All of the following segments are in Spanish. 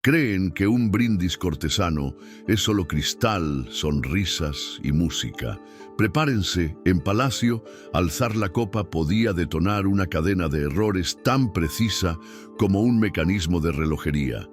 Creen que un brindis cortesano es solo cristal, sonrisas y música. Prepárense, en palacio, alzar la copa podía detonar una cadena de errores tan precisa como un mecanismo de relojería,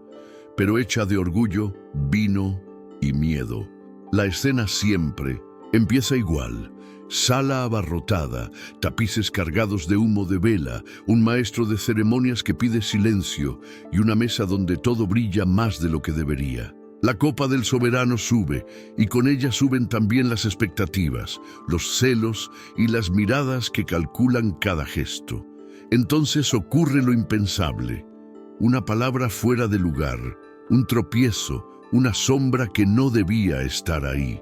pero hecha de orgullo, vino y miedo. La escena siempre empieza igual. Sala abarrotada, tapices cargados de humo de vela, un maestro de ceremonias que pide silencio y una mesa donde todo brilla más de lo que debería. La copa del soberano sube y con ella suben también las expectativas, los celos y las miradas que calculan cada gesto. Entonces ocurre lo impensable. Una palabra fuera de lugar, un tropiezo, una sombra que no debía estar ahí.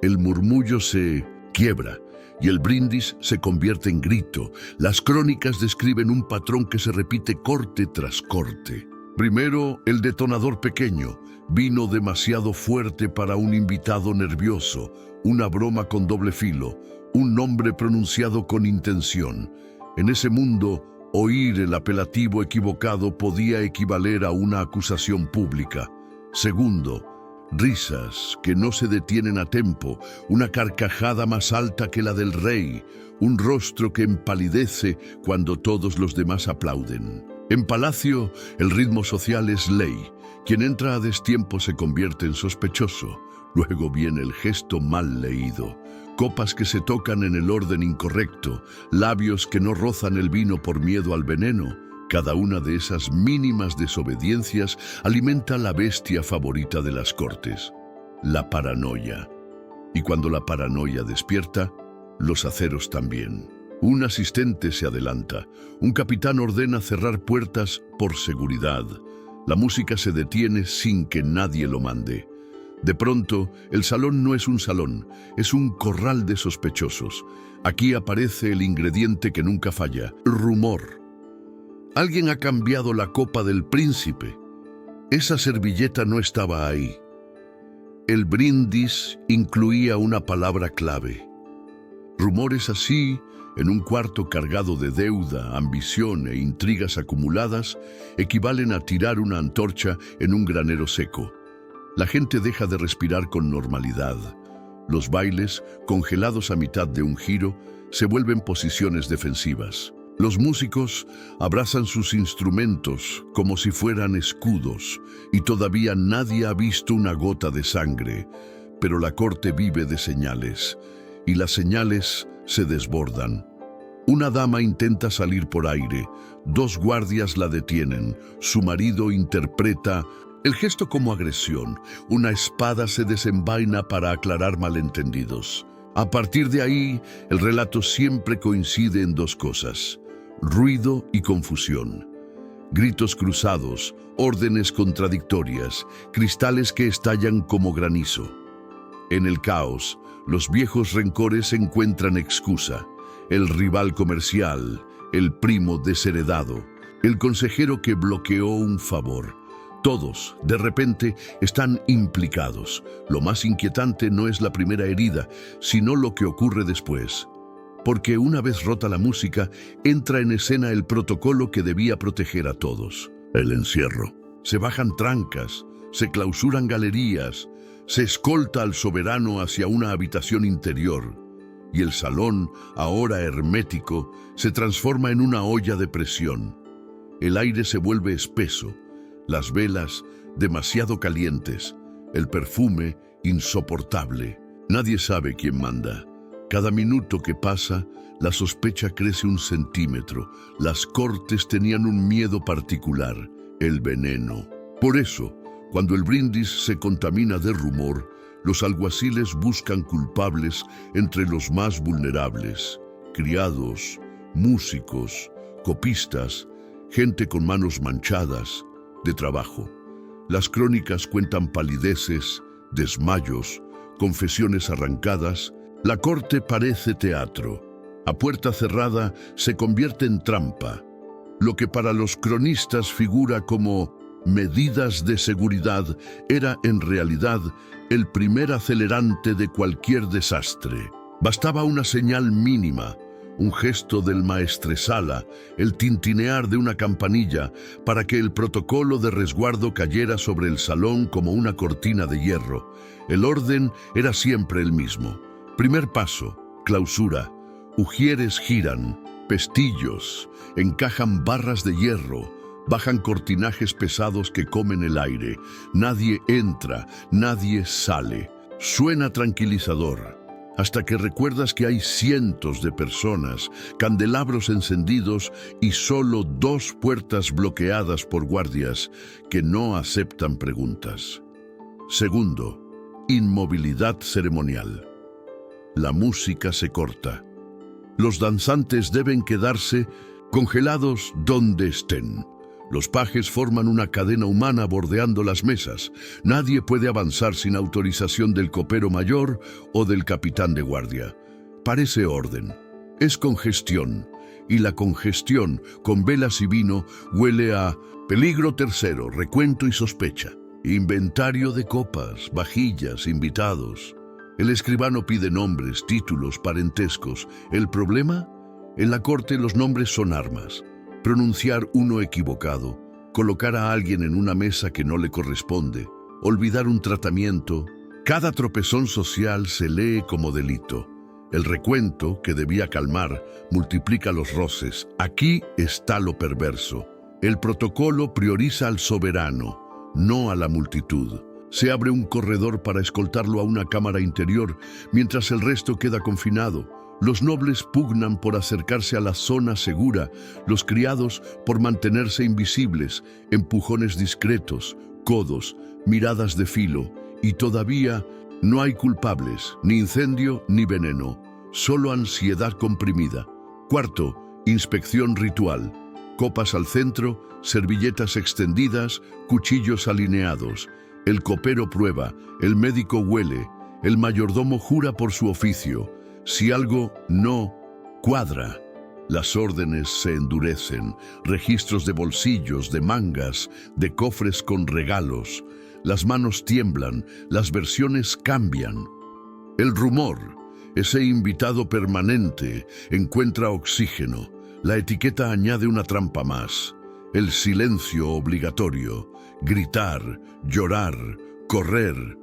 El murmullo se quiebra y el brindis se convierte en grito. Las crónicas describen un patrón que se repite corte tras corte. Primero, el detonador pequeño, vino demasiado fuerte para un invitado nervioso, una broma con doble filo, un nombre pronunciado con intención. En ese mundo, oír el apelativo equivocado podía equivaler a una acusación pública. Segundo, risas que no se detienen a tiempo, una carcajada más alta que la del rey, un rostro que empalidece cuando todos los demás aplauden. En palacio, el ritmo social es ley. Quien entra a destiempo se convierte en sospechoso. Luego viene el gesto mal leído. Copas que se tocan en el orden incorrecto, labios que no rozan el vino por miedo al veneno. Cada una de esas mínimas desobediencias alimenta la bestia favorita de las cortes, la paranoia. Y cuando la paranoia despierta, los aceros también. Un asistente se adelanta, un capitán ordena cerrar puertas por seguridad. La música se detiene sin que nadie lo mande. De pronto, el salón no es un salón, es un corral de sospechosos. Aquí aparece el ingrediente que nunca falla, rumor. Alguien ha cambiado la copa del príncipe. Esa servilleta no estaba ahí. El brindis incluía una palabra clave. Rumores así, en un cuarto cargado de deuda, ambición e intrigas acumuladas, equivalen a tirar una antorcha en un granero seco. La gente deja de respirar con normalidad. Los bailes, congelados a mitad de un giro, se vuelven posiciones defensivas. Los músicos abrazan sus instrumentos como si fueran escudos y todavía nadie ha visto una gota de sangre, pero la corte vive de señales y las señales se desbordan. Una dama intenta salir por aire, dos guardias la detienen, su marido interpreta el gesto como agresión, una espada se desenvaina para aclarar malentendidos. A partir de ahí, el relato siempre coincide en dos cosas: ruido y confusión, gritos cruzados, órdenes contradictorias, cristales que estallan como granizo. En el caos, los viejos rencores encuentran excusa. El rival comercial, el primo desheredado, el consejero que bloqueó un favor. Todos, de repente, están implicados. Lo más inquietante no es la primera herida, sino lo que ocurre después. Porque una vez rota la música, entra en escena el protocolo que debía proteger a todos. El encierro. Se bajan trancas, se clausuran galerías, se escolta al soberano hacia una habitación interior. Y el salón, ahora hermético, se transforma en una olla de presión. El aire se vuelve espeso, las velas demasiado calientes, el perfume insoportable. Nadie sabe quién manda. Cada minuto que pasa, la sospecha crece un centímetro. Las cortes tenían un miedo particular, el veneno. Por eso, cuando el brindis se contamina de rumor, los alguaciles buscan culpables entre los más vulnerables: criados, músicos, copistas, gente con manos manchadas de trabajo. Las crónicas cuentan palideces, desmayos, confesiones arrancadas. La corte parece teatro. A puerta cerrada se convierte en trampa. Lo que para los cronistas figura como medidas de seguridad era en realidad el primer acelerante de cualquier desastre. Bastaba una señal mínima, un gesto del maestresala, el tintinear de una campanilla para que el protocolo de resguardo cayera sobre el salón como una cortina de hierro. El orden era siempre el mismo. Primer paso, clausura. Ujieres giran, pestillos, encajan barras de hierro, bajan cortinajes pesados que comen el aire. Nadie entra, nadie sale. Suena tranquilizador, hasta que recuerdas que hay cientos de personas, candelabros encendidos y solo 2 puertas bloqueadas por guardias que no aceptan preguntas. Segundo, inmovilidad ceremonial. La música se corta. Los danzantes deben quedarse congelados donde estén. Los pajes forman una cadena humana bordeando las mesas. Nadie puede avanzar sin autorización del copero mayor o del capitán de guardia. Parece orden. Es congestión. Y la congestión, con velas y vino, huele a peligro tercero, recuento y sospecha. Inventario de copas, vajillas, invitados. El escribano pide nombres, títulos, parentescos. ¿El problema? En la corte los nombres son armas. Pronunciar uno equivocado, colocar a alguien en una mesa que no le corresponde, olvidar un tratamiento. Cada tropezón social se lee como delito. El recuento, que debía calmar, multiplica los roces. Aquí está lo perverso. El protocolo prioriza al soberano, no a la multitud. Se abre un corredor para escoltarlo a una cámara interior, mientras el resto queda confinado. Los nobles pugnan por acercarse a la zona segura, los criados por mantenerse invisibles, empujones discretos, codos, miradas de filo, y todavía no hay culpables, ni incendio ni veneno, solo ansiedad comprimida. Cuarto, inspección ritual. Copas al centro, servilletas extendidas, cuchillos alineados. El copero prueba, el médico huele, el mayordomo jura por su oficio. Si algo no cuadra, las órdenes se endurecen, registros de bolsillos, de mangas, de cofres con regalos. Las manos tiemblan, las versiones cambian. El rumor, ese invitado permanente, encuentra oxígeno. La etiqueta añade una trampa más. El silencio obligatorio, gritar, llorar, correr,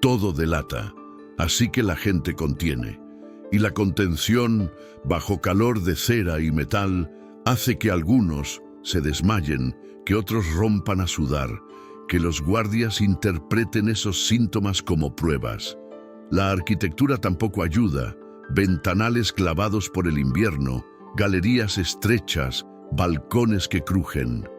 todo delata. Así que la gente contiene. Y la contención, bajo calor de cera y metal, hace que algunos se desmayen, que otros rompan a sudar, que los guardias interpreten esos síntomas como pruebas. La arquitectura tampoco ayuda. Ventanales clavados por el invierno, galerías estrechas, balcones que crujen.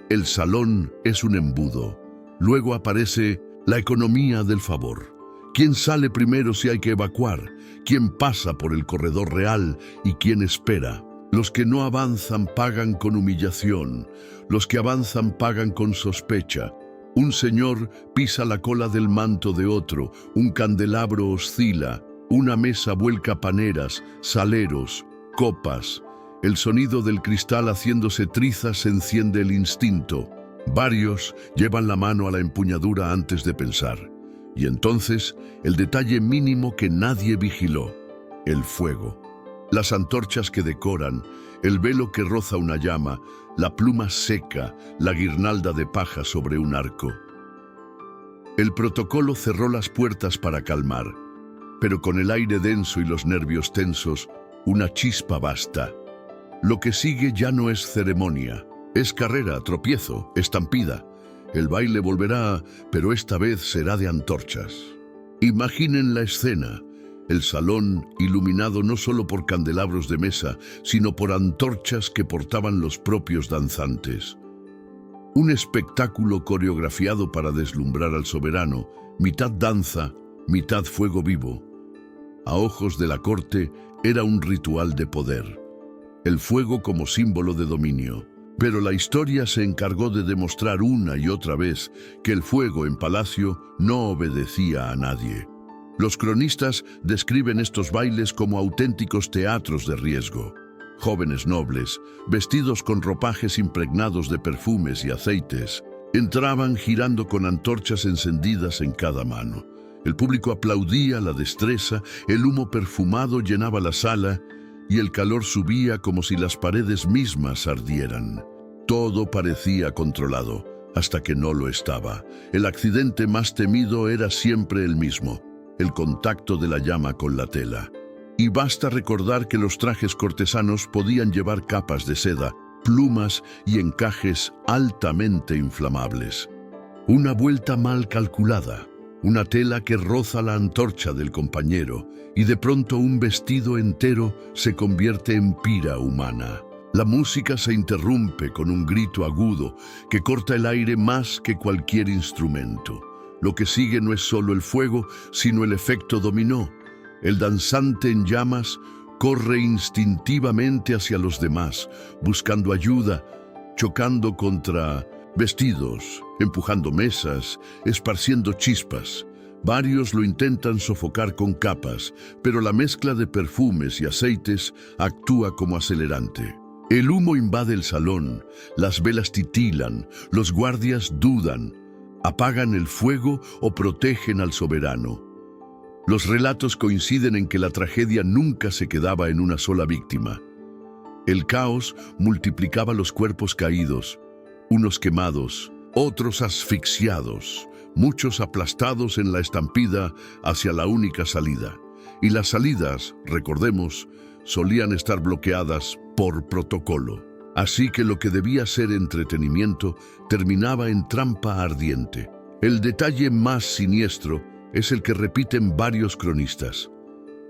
El salón es un embudo. Luego aparece la economía del favor. ¿Quién sale primero si hay que evacuar? ¿Quién pasa por el corredor real y quién espera? Los que no avanzan pagan con humillación. Los que avanzan pagan con sospecha. Un señor pisa la cola del manto de otro. Un candelabro oscila. Una mesa vuelca paneras, saleros, copas. El sonido del cristal haciéndose trizas enciende el instinto. Varios llevan la mano a la empuñadura antes de pensar. Y entonces, el detalle mínimo que nadie vigiló, el fuego. Las antorchas que decoran, el velo que roza una llama, la pluma seca, la guirnalda de paja sobre un arco. El protocolo cerró las puertas para calmar, pero con el aire denso y los nervios tensos, una chispa basta. Lo que sigue ya no es ceremonia, es carrera, tropiezo, estampida. El baile volverá, pero esta vez será de antorchas. Imaginen la escena, el salón iluminado no solo por candelabros de mesa, sino por antorchas que portaban los propios danzantes. Un espectáculo coreografiado para deslumbrar al soberano, mitad danza, mitad fuego vivo. A ojos de la corte era un ritual de poder, el fuego como símbolo de dominio. Pero la historia se encargó de demostrar una y otra vez que el fuego en palacio no obedecía a nadie. Los cronistas describen estos bailes como auténticos teatros de riesgo. Jóvenes nobles, vestidos con ropajes impregnados de perfumes y aceites, entraban girando con antorchas encendidas en cada mano. El público aplaudía la destreza, el humo perfumado llenaba la sala y el calor subía como si las paredes mismas ardieran. Todo parecía controlado, hasta que no lo estaba. El accidente más temido era siempre el mismo: el contacto de la llama con la tela. Y basta recordar que los trajes cortesanos podían llevar capas de seda, plumas y encajes altamente inflamables. Una vuelta mal calculada, una tela que roza la antorcha del compañero, y de pronto un vestido entero se convierte en pira humana. La música se interrumpe con un grito agudo que corta el aire más que cualquier instrumento. Lo que sigue no es solo el fuego, sino el efecto dominó. El danzante en llamas corre instintivamente hacia los demás, buscando ayuda, chocando contra vestidos, empujando mesas, esparciendo chispas. Varios lo intentan sofocar con capas, pero la mezcla de perfumes y aceites actúa como acelerante. El humo invade el salón, las velas titilan, los guardias dudan, apagan el fuego o protegen al soberano. Los relatos coinciden en que la tragedia nunca se quedaba en una sola víctima. El caos multiplicaba los cuerpos caídos, unos quemados, otros asfixiados, muchos aplastados en la estampida hacia la única salida. Y las salidas, recordemos, solían estar bloqueadas por protocolo. Así que lo que debía ser entretenimiento terminaba en trampa ardiente. El detalle más siniestro es el que repiten varios cronistas.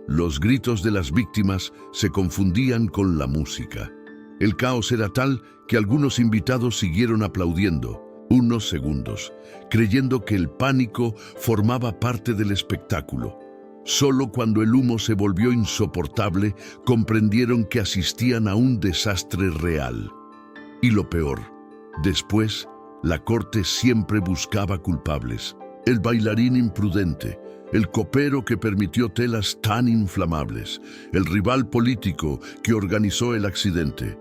Los gritos de las víctimas se confundían con la música. El caos era tal que algunos invitados siguieron aplaudiendo unos segundos, creyendo que el pánico formaba parte del espectáculo. Solo cuando el humo se volvió insoportable, comprendieron que asistían a un desastre real. Y lo peor, después, la corte siempre buscaba culpables. El bailarín imprudente, el copero que permitió telas tan inflamables, el rival político que organizó el accidente.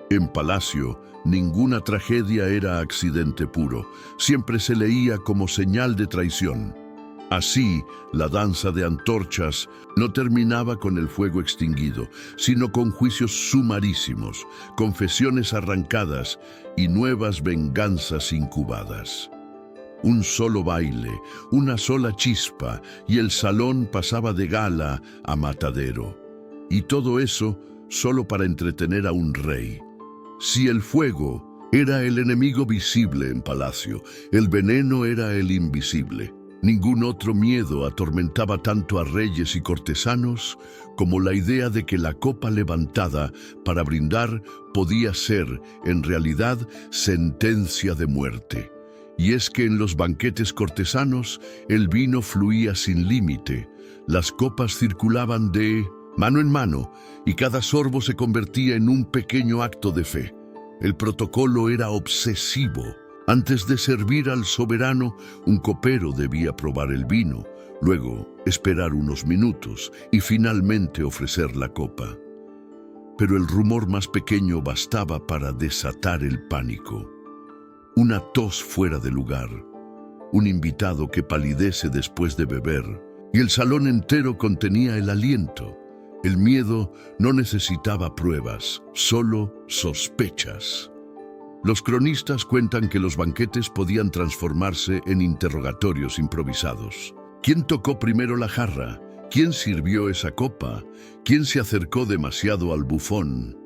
En Palacio, ninguna tragedia era accidente puro, siempre se leía como señal de traición. Así, la danza de antorchas no terminaba con el fuego extinguido, sino con juicios sumarísimos, confesiones arrancadas y nuevas venganzas incubadas. Un solo baile, una sola chispa, y el salón pasaba de gala a matadero. Y todo eso solo para entretener a un rey. Si el fuego era el enemigo visible en Palacio, el veneno era el invisible. Ningún otro miedo atormentaba tanto a reyes y cortesanos como la idea de que la copa levantada para brindar podía ser, en realidad, sentencia de muerte. Y es que en los banquetes cortesanos el vino fluía sin límite, las copas circulaban de mano en mano y cada sorbo se convertía en un pequeño acto de fe. El protocolo era obsesivo. Antes de servir al soberano, un copero debía probar el vino, luego esperar unos minutos y finalmente ofrecer la copa. Pero el rumor más pequeño bastaba para desatar el pánico. Una tos fuera de lugar, un invitado que palidece después de beber, y el salón entero contenía el aliento. El miedo no necesitaba pruebas, solo sospechas. Los cronistas cuentan que los banquetes podían transformarse en interrogatorios improvisados. ¿Quién tocó primero la jarra? ¿Quién sirvió esa copa? ¿Quién se acercó demasiado al bufón?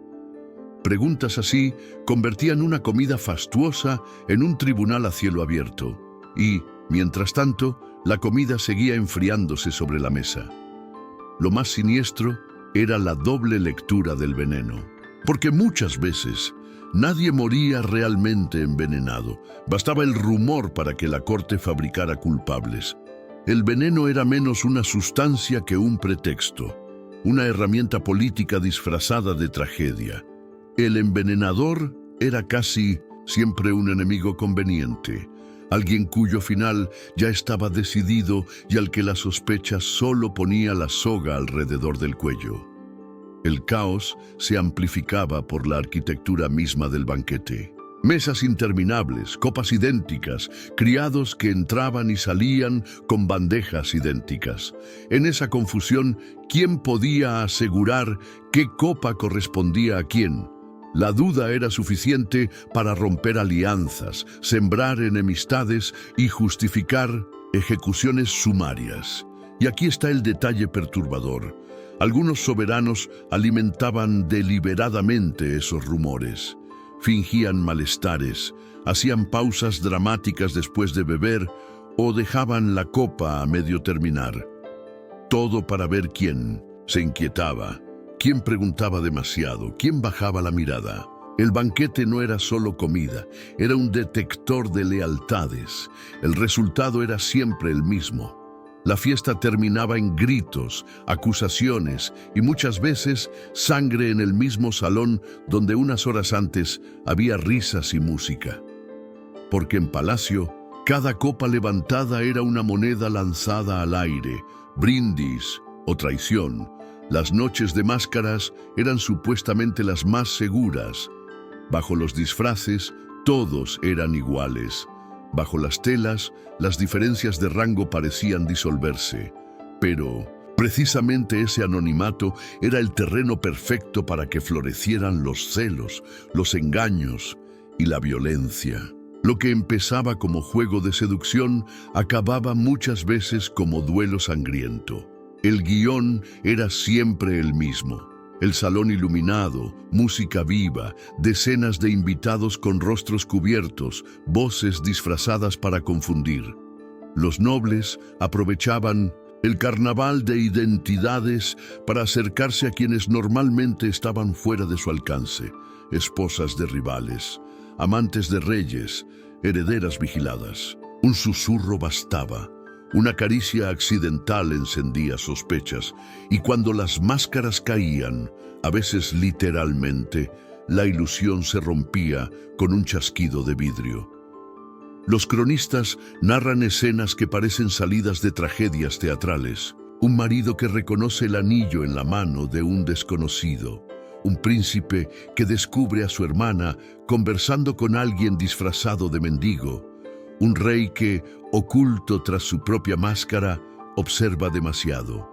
Preguntas así convertían una comida fastuosa en un tribunal a cielo abierto. Y, mientras tanto, la comida seguía enfriándose sobre la mesa. Lo más siniestro era la doble lectura del veneno. Porque muchas veces nadie moría realmente envenenado. Bastaba el rumor para que la corte fabricara culpables. El veneno era menos una sustancia que un pretexto, una herramienta política disfrazada de tragedia. El envenenador era casi siempre un enemigo conveniente, alguien cuyo final ya estaba decidido y al que la sospecha solo ponía la soga alrededor del cuello. El caos se amplificaba por la arquitectura misma del banquete. Mesas interminables, copas idénticas, criados que entraban y salían con bandejas idénticas. En esa confusión, ¿quién podía asegurar qué copa correspondía a quién? La duda era suficiente para romper alianzas, sembrar enemistades y justificar ejecuciones sumarias. Y aquí está el detalle perturbador. Algunos soberanos alimentaban deliberadamente esos rumores. Fingían malestares, hacían pausas dramáticas después de beber o dejaban la copa a medio terminar. Todo para ver quién se inquietaba, quién preguntaba demasiado, quién bajaba la mirada. El banquete no era solo comida, era un detector de lealtades. El resultado era siempre el mismo. La fiesta terminaba en gritos, acusaciones y muchas veces sangre en el mismo salón donde unas horas antes había risas y música. Porque en palacio, cada copa levantada era una moneda lanzada al aire, brindis o traición. Las noches de máscaras eran supuestamente las más seguras. Bajo los disfraces, todos eran iguales. Bajo las telas, las diferencias de rango parecían disolverse. Pero, precisamente ese anonimato era el terreno perfecto para que florecieran los celos, los engaños y la violencia. Lo que empezaba como juego de seducción acababa muchas veces como duelo sangriento. El guión era siempre el mismo. El salón iluminado, música viva, decenas de invitados con rostros cubiertos, voces disfrazadas para confundir. Los nobles aprovechaban el carnaval de identidades para acercarse a quienes normalmente estaban fuera de su alcance, esposas de rivales, amantes de reyes, herederas vigiladas. Un susurro bastaba. Una caricia accidental encendía sospechas, y cuando las máscaras caían, a veces literalmente, la ilusión se rompía con un chasquido de vidrio. Los cronistas narran escenas que parecen salidas de tragedias teatrales. Un marido que reconoce el anillo en la mano de un desconocido. Un príncipe que descubre a su hermana conversando con alguien disfrazado de mendigo. Un rey que, oculto tras su propia máscara, observa demasiado.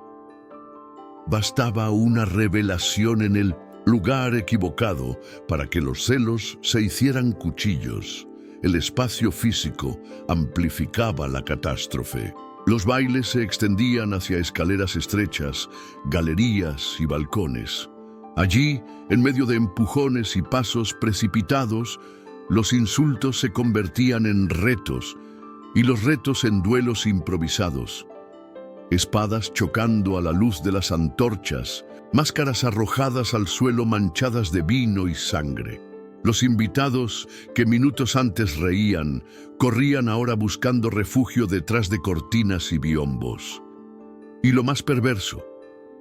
Bastaba una revelación en el lugar equivocado para que los celos se hicieran cuchillos. El espacio físico amplificaba la catástrofe. Los bailes se extendían hacia escaleras estrechas, galerías y balcones. Allí, en medio de empujones y pasos precipitados, los insultos se convertían en retos y los retos en duelos improvisados. Espadas chocando a la luz de las antorchas, máscaras arrojadas al suelo manchadas de vino y sangre. Los invitados, que minutos antes reían, corrían ahora buscando refugio detrás de cortinas y biombos. Y lo más perverso,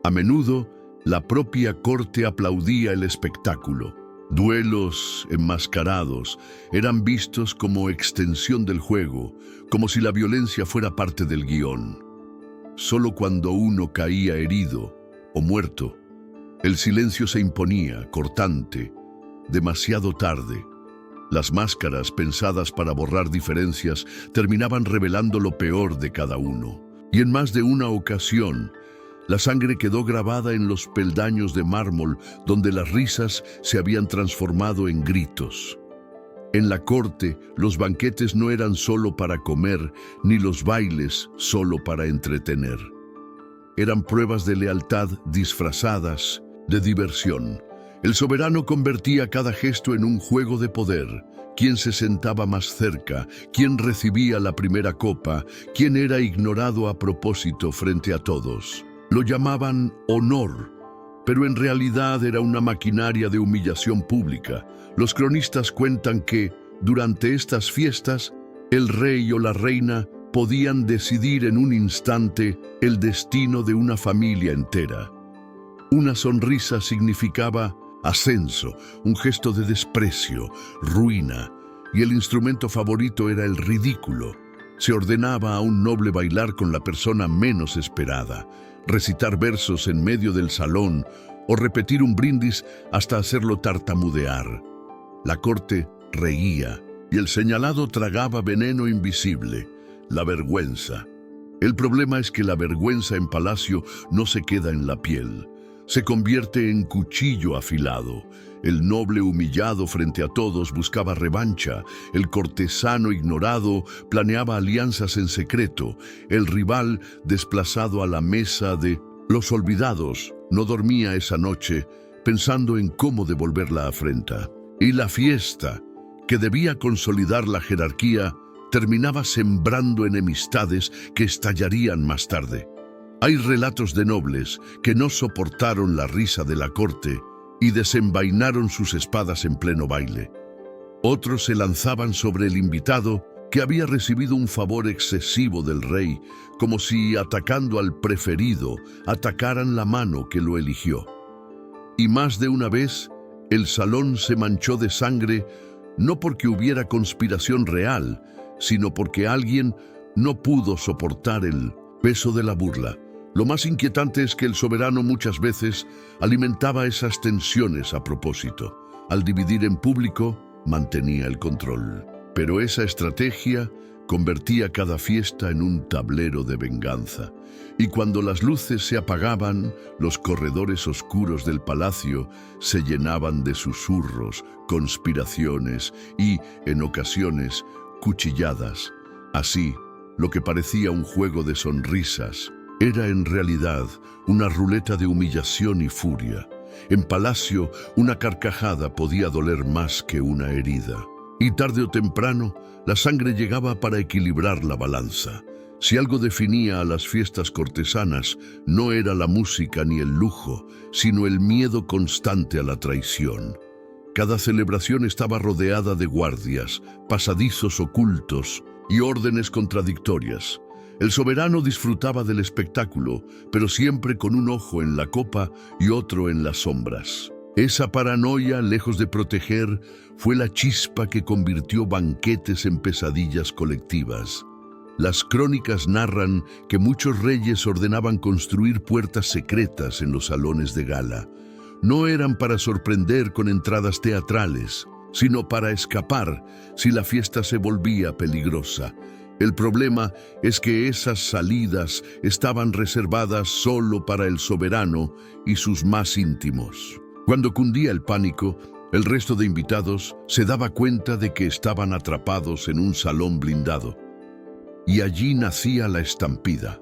a menudo la propia corte aplaudía el espectáculo. Duelos enmascarados eran vistos como extensión del juego, como si la violencia fuera parte del guión. Solo cuando uno caía herido o muerto, el silencio se imponía, cortante, demasiado tarde. Las máscaras pensadas para borrar diferencias terminaban revelando lo peor de cada uno. Y en más de una ocasión, la sangre quedó grabada en los peldaños de mármol donde las risas se habían transformado en gritos. En la corte, los banquetes no eran solo para comer, ni los bailes solo para entretener. Eran pruebas de lealtad disfrazadas de diversión. El soberano convertía cada gesto en un juego de poder. Quién se sentaba más cerca, quién recibía la primera copa, quién era ignorado a propósito frente a todos. Lo llamaban honor, pero en realidad era una maquinaria de humillación pública. Los cronistas cuentan que, durante estas fiestas, el rey o la reina podían decidir en un instante el destino de una familia entera. Una sonrisa significaba ascenso, un gesto de desprecio, ruina, y el instrumento favorito era el ridículo. Se ordenaba a un noble bailar con la persona menos esperada, recitar versos en medio del salón o repetir un brindis hasta hacerlo tartamudear. La corte reía, y el señalado tragaba veneno invisible, la vergüenza. El problema es que la vergüenza en palacio no se queda en la piel, se convierte en cuchillo afilado. El noble humillado frente a todos buscaba revancha, el cortesano ignorado planeaba alianzas en secreto, el rival desplazado a la mesa de los olvidados no dormía esa noche pensando en cómo devolver la afrenta. Y la fiesta, que debía consolidar la jerarquía, terminaba sembrando enemistades que estallarían más tarde. Hay relatos de nobles que no soportaron la risa de la corte y desenvainaron sus espadas en pleno baile. Otros se lanzaban sobre el invitado que había recibido un favor excesivo del rey, como si atacando al preferido atacaran la mano que lo eligió. Y más de una vez, el salón se manchó de sangre, no porque hubiera conspiración real, sino porque alguien no pudo soportar el peso de la burla. Lo más inquietante es que el soberano muchas veces alimentaba esas tensiones a propósito. Al dividir en público, mantenía el control. Pero esa estrategia convertía cada fiesta en un tablero de venganza. Y cuando las luces se apagaban, los corredores oscuros del palacio se llenaban de susurros, conspiraciones y, en ocasiones, cuchilladas. Así, lo que parecía un juego de sonrisas era en realidad una ruleta de humillación y furia. En palacio, una carcajada podía doler más que una herida. Y tarde o temprano, la sangre llegaba para equilibrar la balanza. Si algo definía a las fiestas cortesanas, no era la música ni el lujo, sino el miedo constante a la traición. Cada celebración estaba rodeada de guardias, pasadizos ocultos y órdenes contradictorias. El soberano disfrutaba del espectáculo, pero siempre con un ojo en la copa y otro en las sombras. Esa paranoia, lejos de proteger, fue la chispa que convirtió banquetes en pesadillas colectivas. Las crónicas narran que muchos reyes ordenaban construir puertas secretas en los salones de gala. No eran para sorprender con entradas teatrales, sino para escapar si la fiesta se volvía peligrosa. El problema es que esas salidas estaban reservadas solo para el soberano y sus más íntimos. Cuando cundía el pánico, el resto de invitados se daba cuenta de que estaban atrapados en un salón blindado. Y allí nacía la estampida.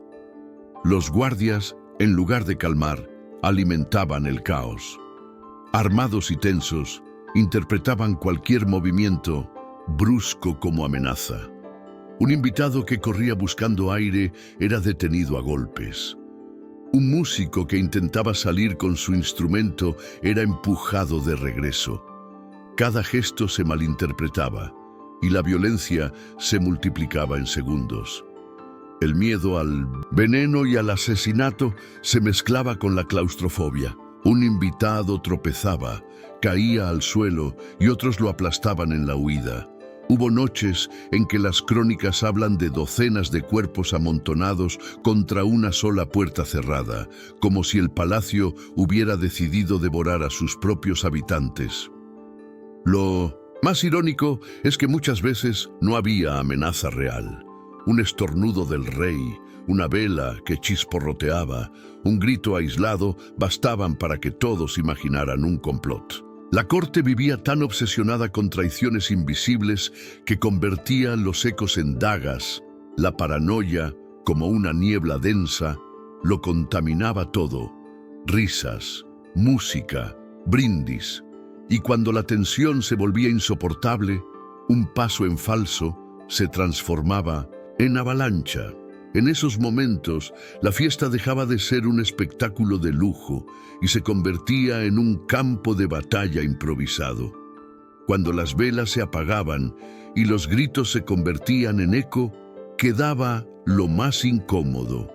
Los guardias, en lugar de calmar, alimentaban el caos. Armados y tensos, interpretaban cualquier movimiento brusco como amenaza. Un invitado que corría buscando aire era detenido a golpes. Un músico que intentaba salir con su instrumento era empujado de regreso. Cada gesto se malinterpretaba y la violencia se multiplicaba en segundos. El miedo al veneno y al asesinato se mezclaba con la claustrofobia. Un invitado tropezaba, caía al suelo y otros lo aplastaban en la huida. Hubo noches en que las crónicas hablan de docenas de cuerpos amontonados contra una sola puerta cerrada, como si el palacio hubiera decidido devorar a sus propios habitantes. Lo más irónico es que muchas veces no había amenaza real. Un estornudo del rey, una vela que chisporroteaba, un grito aislado bastaban para que todos imaginaran un complot. La corte vivía tan obsesionada con traiciones invisibles que convertía los ecos en dagas. La paranoia, como una niebla densa, lo contaminaba todo. Risas, música, brindis. Y cuando la tensión se volvía insoportable, un paso en falso se transformaba en avalancha. En esos momentos, la fiesta dejaba de ser un espectáculo de lujo y se convertía en un campo de batalla improvisado. Cuando las velas se apagaban y los gritos se convertían en eco, quedaba lo más incómodo: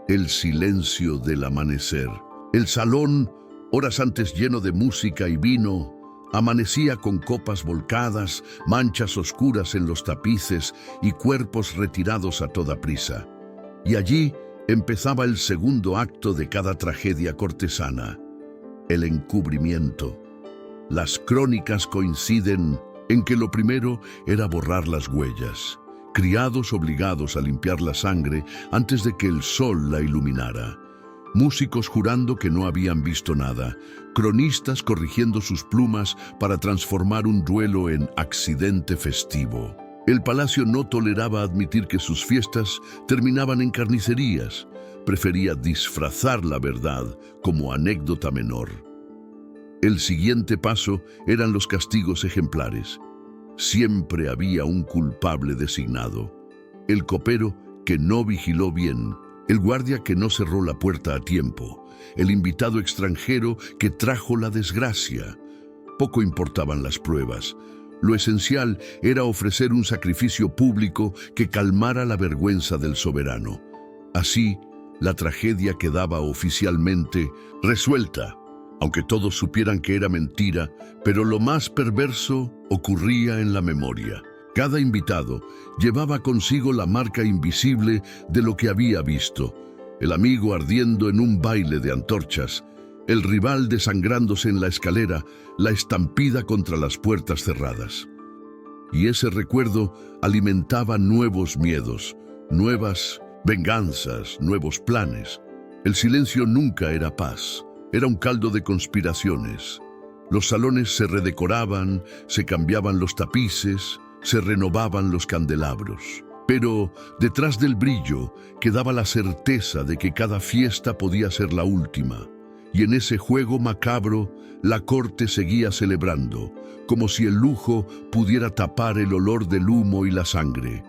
el silencio del amanecer. El salón, horas antes lleno de música y vino, amanecía con copas volcadas, manchas oscuras en los tapices y cuerpos retirados a toda prisa. Y allí empezaba el segundo acto de cada tragedia cortesana: el encubrimiento. Las crónicas coinciden en que lo primero era borrar las huellas, criados obligados a limpiar la sangre antes de que el sol la iluminara, músicos jurando que no habían visto nada, cronistas corrigiendo sus plumas para transformar un duelo en accidente festivo. El palacio no toleraba admitir que sus fiestas terminaban en carnicerías, prefería disfrazar la verdad como anécdota menor. El siguiente paso eran los castigos ejemplares. Siempre había un culpable designado: el copero que no vigiló bien, el guardia que no cerró la puerta a tiempo, el invitado extranjero que trajo la desgracia. Poco importaban las pruebas. Lo esencial era ofrecer un sacrificio público que calmara la vergüenza del soberano. Así, la tragedia quedaba oficialmente resuelta, aunque todos supieran que era mentira, pero lo más perverso ocurría en la memoria. Cada invitado llevaba consigo la marca invisible de lo que había visto: el amigo ardiendo en un baile de antorchas, el rival desangrándose en la escalera, la estampida contra las puertas cerradas. Y ese recuerdo alimentaba nuevos miedos, nuevas venganzas, nuevos planes. El silencio nunca era paz, era un caldo de conspiraciones. Los salones se redecoraban, se cambiaban los tapices, se renovaban los candelabros. Pero detrás del brillo quedaba la certeza de que cada fiesta podía ser la última. Y en ese juego macabro, la corte seguía celebrando, como si el lujo pudiera tapar el olor del humo y la sangre.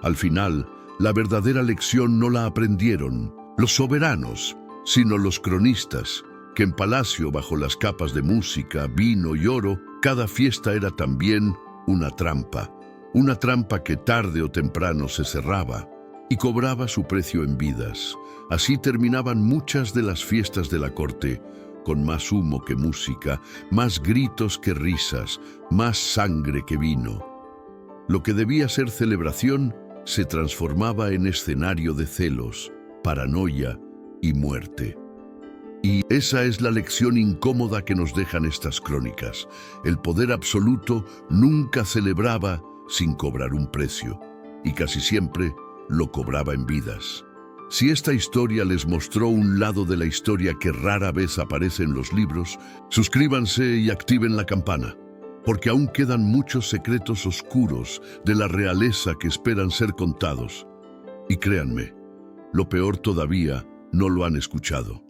Al final, la verdadera lección no la aprendieron los soberanos, sino los cronistas, que en palacio, bajo las capas de música, vino y oro, cada fiesta era también una trampa que tarde o temprano se cerraba y cobraba su precio en vidas. Así terminaban muchas de las fiestas de la corte, con más humo que música, más gritos que risas, más sangre que vino. Lo que debía ser celebración se transformaba en escenario de celos, paranoia y muerte. Y esa es la lección incómoda que nos dejan estas crónicas. El poder absoluto nunca celebraba sin cobrar un precio, y casi siempre lo cobraba en vidas. Si esta historia les mostró un lado de la historia que rara vez aparece en los libros, suscríbanse y activen la campana, porque aún quedan muchos secretos oscuros de la realeza que esperan ser contados. Y créanme, lo peor todavía no lo han escuchado.